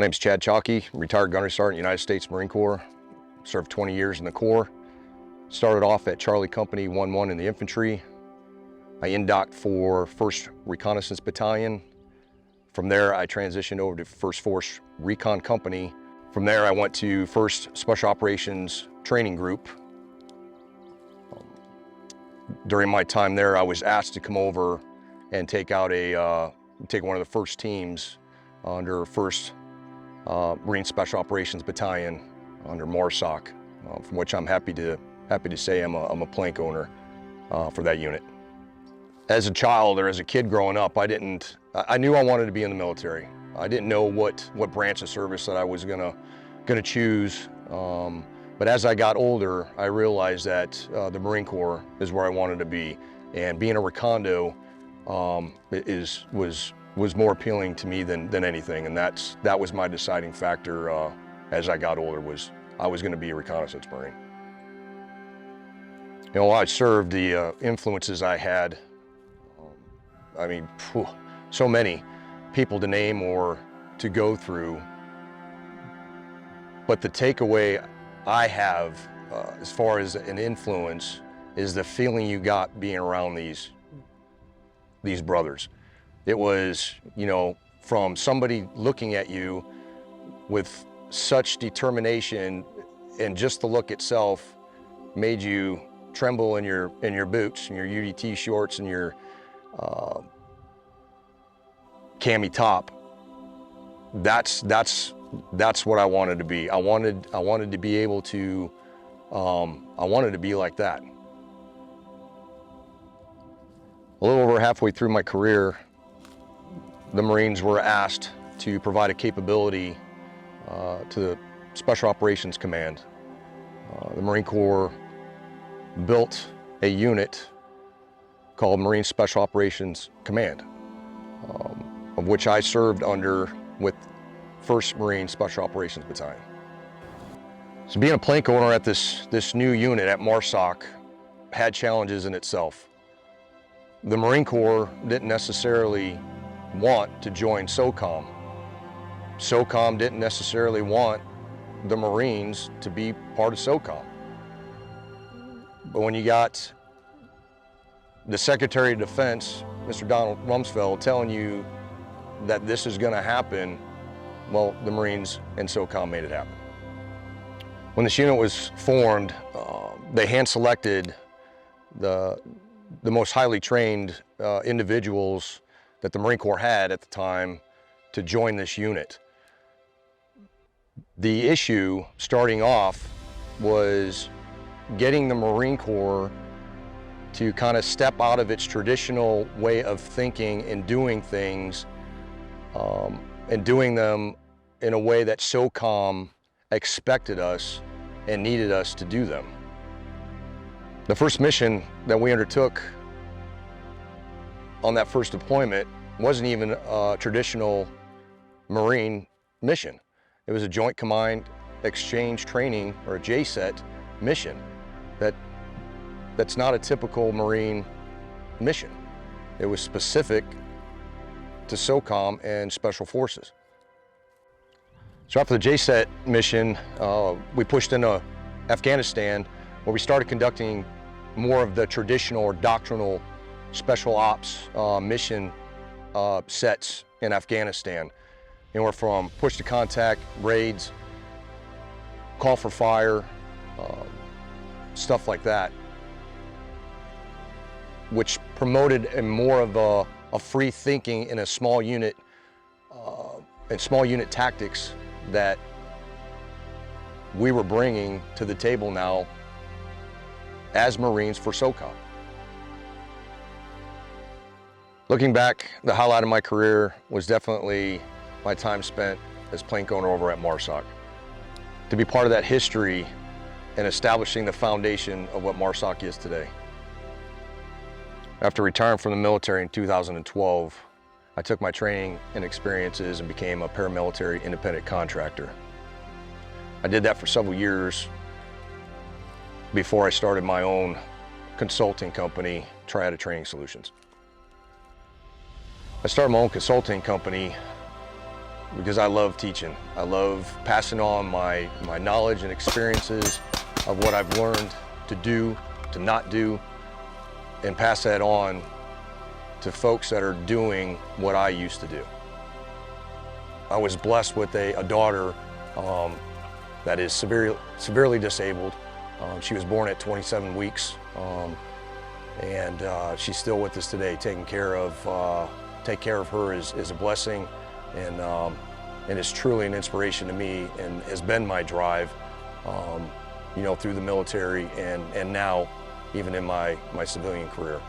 name's Chad Chalkey, retired gunnery sergeant, United States Marine Corps. Served 20 years in the Corps. Started off at Charlie Company 1-1 in the infantry. I in-docked for 1st Reconnaissance Battalion. From there, I transitioned over to 1st Force Recon Company. From there, I went to 1st Special Operations Training Group. During my time there, I was asked to come over and take out take one of the first teams under 1st Marine Special Operations Battalion under MARSOC, from which I'm happy to say I'm a plank owner for that unit. As a child or as a kid growing up, I knew I wanted to be in the military. I didn't know what branch of service that I was gonna choose. But as I got older, I realized that the Marine Corps is where I wanted to be, and being a recondo was more appealing to me than anything, and that was my deciding factor as I got older. I was going to be a reconnaissance Marine. You know, while I served, the influences I had, I mean, so many people to name or to go through, but the takeaway I have as far as an influence is the feeling you got being around these brothers. It was, you know, from somebody looking at you with such determination, and just the look itself made you tremble in your boots and your UDT shorts and your cami top. That's what I wanted to be. I wanted to be able to, I wanted to be like that. A little over halfway through my career, the Marines were asked to provide a capability to the Special Operations Command. The Marine Corps built a unit called Marine Special Operations Command, of which I served under with 1st Marine Special Operations Battalion. So being a plank owner at this new unit at MARSOC had challenges in itself. The Marine Corps didn't necessarily want to join SOCOM. SOCOM didn't necessarily want the Marines to be part of SOCOM. But when you got the Secretary of Defense, Mr. Donald Rumsfeld, telling you that this is going to happen, well, the Marines and SOCOM made it happen. When this unit was formed, they hand-selected the most highly trained individuals that the Marine Corps had at the time to join this unit. The issue starting off was getting the Marine Corps to kind of step out of its traditional way of thinking and doing things, and doing them in a way that SOCOM expected us and needed us to do them. The first mission that we undertook on that first deployment wasn't even a traditional Marine mission. It was a Joint Combined Exchange Training, or a JSET mission. That's not a typical Marine mission. It was specific to SOCOM and Special Forces. So after the JSET mission, we pushed into Afghanistan, where we started conducting more of the traditional or doctrinal special ops mission sets in Afghanistan. Anywhere from push to contact, raids, call for fire, stuff like that, which promoted more of a free thinking in a small unit, and small unit tactics that we were bringing to the table now as Marines for SOCOM. Looking back, the highlight of my career was definitely my time spent as plank owner over at MARSOC. To be part of that history and establishing the foundation of what MARSOC is today. After retiring from the military in 2012, I took my training and experiences and became a paramilitary independent contractor. I did that for several years before I started my own consulting company, Triad Training Solutions. I started my own consulting company because I love teaching. I love passing on my knowledge and experiences of what I've learned to do, to not do, and pass that on to folks that are doing what I used to do. I was blessed with a daughter that is severely disabled. She was born at 27 weeks, and she's still with us today. Take care of her is a blessing, and it's truly an inspiration to me, and has been my drive, you know, through the military and now even in my civilian career.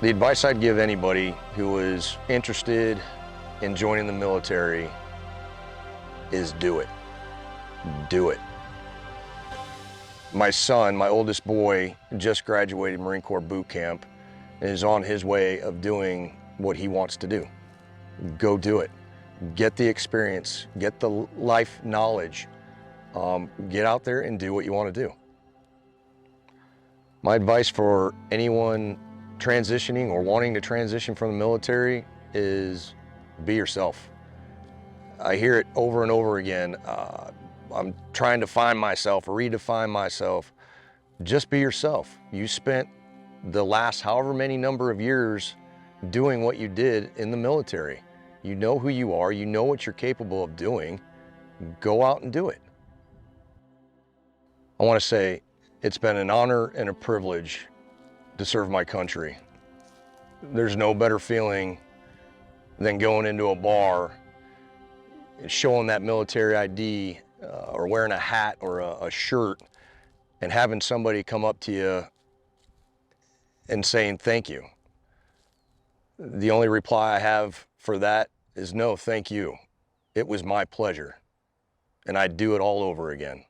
The advice I'd give anybody who is interested in joining the military is do it. Do it. My son, my oldest boy, just graduated Marine Corps boot camp and is on his way of doing what he wants to do. Go do it. Get the experience, get the life knowledge, get out there and do what you want to do. My advice for anyone transitioning or wanting to transition from the military is be yourself. I hear it over and over again. I'm trying to find myself or redefine myself. Just be yourself. You spent the last however many number of years doing what you did in the military. You know who you are, you know what you're capable of doing. Go out and do it. I want to say it's been an honor and a privilege to serve my country. There's no better feeling than going into a bar and showing that military ID or wearing a hat or a shirt and having somebody come up to you and saying thank you. The only reply I have for that is no, thank you. It was my pleasure, and I'd do it all over again.